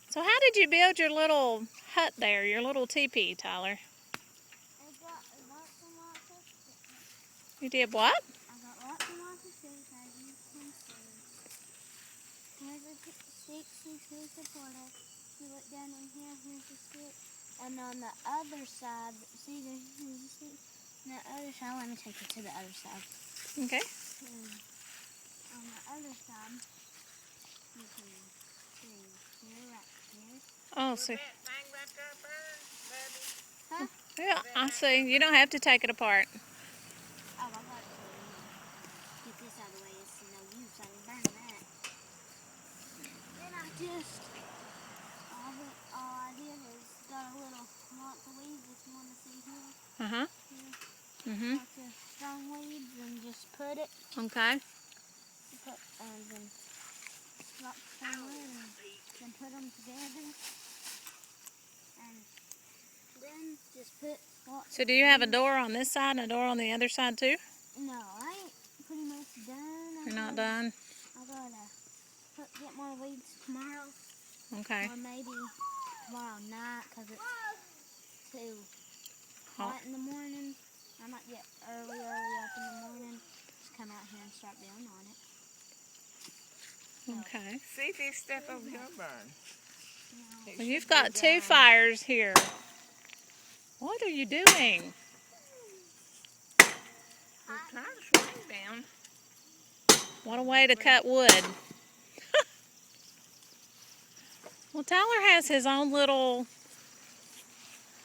So how did you build your little hut there, your little teepee, Tyler? I got lots and lots of sticks. You did what? I got lots and lots of sticks, as you can see. Here's a stick to support it. You look down in here, here's a stick. And on the other side, see there's a stick. On the other side, let me take it to the other side. Okay. On the other side, you can see here, right here. Oh, so Huh? yeah, I see. You don't have to take it apart. Oh, I got to get this out of the way. It's no use. I can burn that. Then all I did is got a little lots of weeds if you want to see here. Uh-huh. Lots of strong weeds and just put it. Okay. And then lots of strong weeds and then put them together. And then just put lots. So do you have a door on this side and a door on the other side too? No, I ain't pretty much done. You're not done? I gotta get more weeds tomorrow. Okay. Or maybe tomorrow night because it's too hot in the morning. I might get early up in the morning. Just come out here and start down on it. Okay. See if this stuff over here burn. Well, you've got two fires here. What are you doing? We're trying to swing down. What a way to cut wood. Well, Tyler has his own little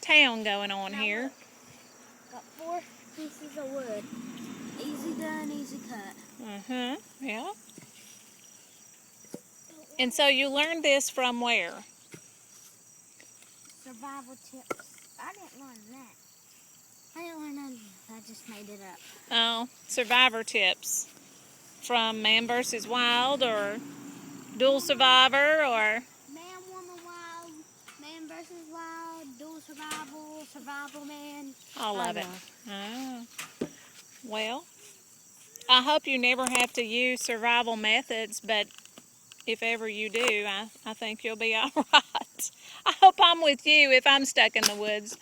town going on here. Look, got 4 pieces of wood. Easy done, easy cut. Uh-huh. Yeah. And so you learned this from where? Survival tips. I didn't learn that. I didn't learn none of this. I just made it up. Oh, Survivor Tips. From Man vs. Wild or Dual Survivor or... Man, Woman, Wild, Man versus Wild, Dual Survival, Survival Man. All of it. Oh. Well, I hope you never have to use survival methods, but if ever you do, I think you'll be all right. I hope I'm with you if I'm stuck in the woods.